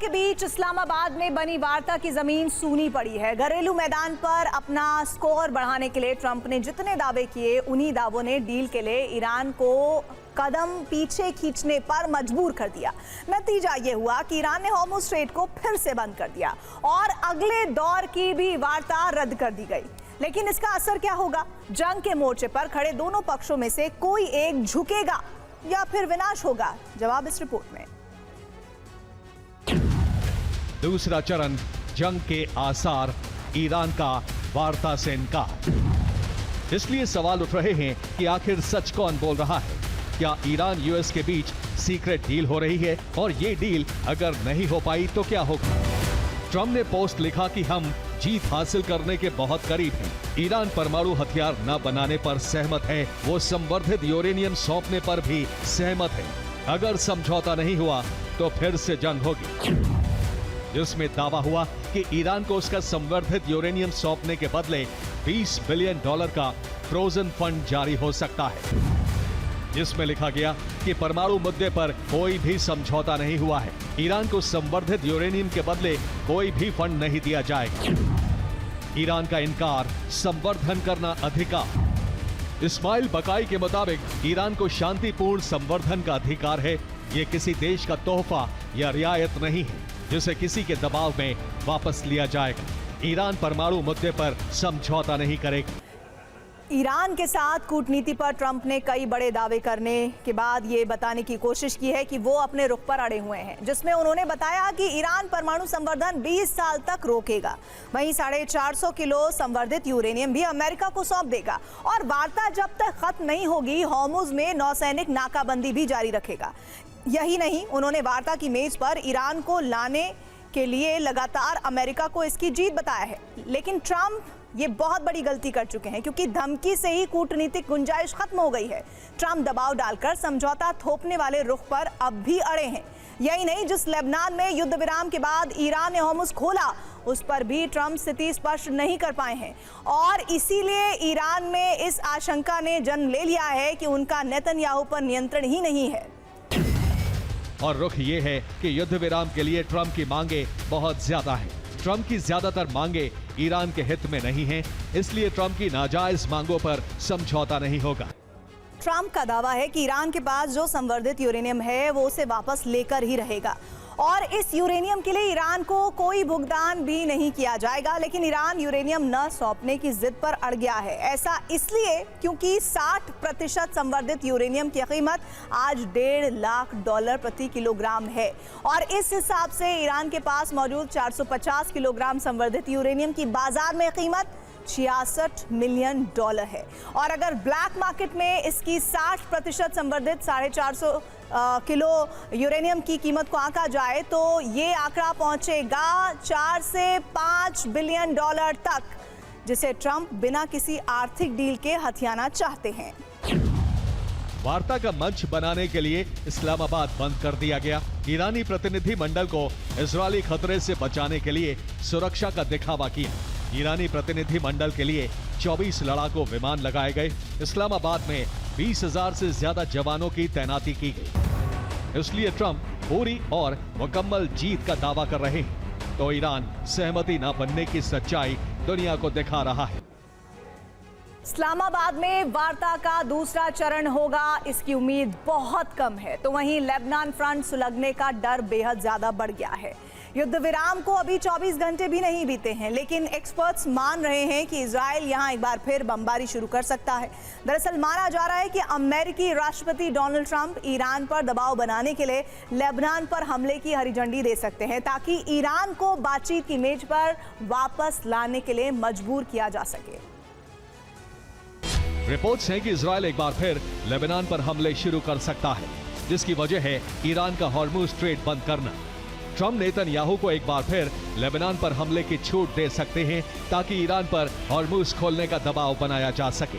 के बीच इस्लामाबाद में बनी वार्ता की जमीन सूनी पड़ी है। घरेलू मैदान पर अपना स्कोर बढ़ाने के लिए ट्रंप ने जितने दावे किए, उन्हीं दावों ने डील के लिए ईरान को कदम पीछे खींचने पर मजबूर कर दिया। नतीजा ये हुआ कि ईरान ने हॉर्मुज स्ट्रेट को फिर से बंद कर दिया और अगले दौर की भी वार्ता रद्द कर दी गई। लेकिन इसका असर क्या होगा? जंग के मोर्चे पर खड़े दोनों पक्षों में से कोई एक झुकेगा या फिर विनाश होगा? जवाब इस रिपोर्ट में। दूसरा चरण, जंग के आसार, ईरान का वार्ता से इनकार। इसलिए सवाल उठ रहे हैं कि आखिर सच कौन बोल रहा है? क्या ईरान यूएस के बीच सीक्रेट डील हो रही है? और ये डील अगर नहीं हो पाई तो क्या होगा? ट्रंप ने पोस्ट लिखा कि हम जीत हासिल करने के बहुत करीब हैं। ईरान परमाणु हथियार न बनाने पर सहमत है, वो संवर्धित यूरेनियम सौंपने पर भी सहमत है। अगर समझौता नहीं हुआ तो फिर से जंग होगी। जिसमें दावा हुआ कि ईरान को उसका संवर्धित यूरेनियम सौंपने के बदले $20 बिलियन का फ्रोजन फंड जारी हो सकता है। जिसमें लिखा गया कि परमाणु मुद्दे पर कोई भी समझौता नहीं हुआ है। ईरान को संवर्धित यूरेनियम के बदले कोई भी फंड नहीं दिया जाएगा। ईरान का इनकार, संवर्धन करना अधिकार। इस्माइल बकाई के मुताबिक ईरान को शांतिपूर्ण संवर्धन का अधिकार है। ये किसी देश का तोहफा या रियायत नहीं है जिसे किसी के दबाव में वापस लिया जाएगा। ईरान परमाणु मुद्दे पर समझौता नहीं करेगा। ईरान के साथ कूटनीति पर ट्रंप ने कई बड़े दावे करने के बाद ये बताने की कोशिश की है कि वो अपने रुख पर अड़े हुए हैं, जिसमें उन्होंने बताया कि ईरान परमाणु संवर्धन 20 साल तक रोकेगा। वहीं 450 किलो संवर्धित यूरेनियम भी अमेरिका को सौंप देगा और वार्ता जब तक खत्म नहीं होगी, हॉर्मुज में नौसैनिक नाकाबंदी भी जारी रखेगा। यही नहीं, उन्होंने वार्ता की मेज पर ईरान को लाने के लिए लगातार अमेरिका को इसकी जीत बताया है। लेकिन ट्रंप ये बहुत बड़ी गलती कर चुके हैं, क्योंकि धमकी से ही कूटनीतिक गुंजाइश खत्म हो गई है। ट्रंप दबाव डालकर समझौता थोपने वाले रुख पर अब भी अड़े हैं। यही नहीं, जिस लेबनान में युद्ध विराम के बाद ईरान ने हॉर्मुज खोला, उस पर भी ट्रंप स्थिति स्पष्ट नहीं कर पाए हैं और इसीलिए ईरान में इस आशंका ने जन्म ले लिया है कि उनका नेतन्याहू पर नियंत्रण ही नहीं है। और रुख ये है कि युद्ध विराम के लिए ट्रंप की मांगे बहुत ज्यादा है। ट्रंप की ज्यादातर मांगे ईरान के हित में नहीं हैं, इसलिए ट्रंप की नाजायज मांगों पर समझौता नहीं होगा। ट्रंप का दावा है कि ईरान के पास जो संवर्धित यूरेनियम है वो उसे वापस लेकर ही रहेगा और इस यूरेनियम के लिए ईरान को कोई भुगतान भी नहीं किया जाएगा। लेकिन ईरान यूरेनियम न सौंपने की जिद पर अड़ गया है। ऐसा इसलिए क्योंकि 60% संवर्धित यूरेनियम की कीमत आज $1.5 लाख प्रति किलोग्राम है और इस हिसाब से ईरान के पास मौजूद 450 किलोग्राम संवर्धित यूरेनियम की बाजार में कीमत $66 मिलियन है और अगर ब्लैक मार्केट में इसकी 60% संवर्धित 450 किलो यूरेनियम की कीमत को आंका जाए तो ये आंकड़ा पहुंचेगा $4 से $5 बिलियन तक, जिसे ट्रंप बिना किसी आर्थिक डील के हथियाना चाहते हैं। वार्ता का मंच बनाने के लिए इस्लामाबाद बंद कर दिया गया। ईरानी प्रतिनिधि मंडल को इजरायली खतरे से बचाने के लिए सुरक्षा का दिखावा किया। ईरानी प्रतिनिधि मंडल के लिए 24 लड़ाकू विमान लगाए गए। इस्लामाबाद में 20,000 से ज्यादा जवानों की तैनाती की गई। इसलिए ट्रंप पूरी और मुकम्मल जीत का दावा कर रहे हैं, तो ईरान सहमति न बनने की सच्चाई दुनिया को दिखा रहा है। इस्लामाबाद में वार्ता का दूसरा चरण होगा, इसकी उम्मीद बहुत कम है। तो वहीं लेबनान फ्रंट सुलगने का डर बेहद ज्यादा बढ़ गया है। युद्ध विराम को अभी 24 घंटे भी नहीं बीते हैं, लेकिन एक्सपर्ट्स मान रहे हैं कि इजराइल यहां एक बार फिर बमबारी शुरू कर सकता है। दरअसल माना जा रहा है कि अमेरिकी राष्ट्रपति डोनाल्ड ट्रंप ईरान पर दबाव बनाने के लिए लेबनान पर हमले की हरी झंडी दे सकते हैं, ताकि ईरान को बातचीत की मेज पर वापस लाने के लिए मजबूर किया जा सके। रिपोर्ट्स हैं कि इजराइल एक बार फिर लेबनान पर हमले शुरू कर सकता है, जिसकी वजह है ईरान का हॉर्मुज स्ट्रेट बंद करना। ट्रंप नेतन्याहू को एक बार फिर लेबनान पर हमले की छूट दे सकते हैं, ताकि ईरान पर हॉर्मुज खोलने का दबाव बनाया जा सके।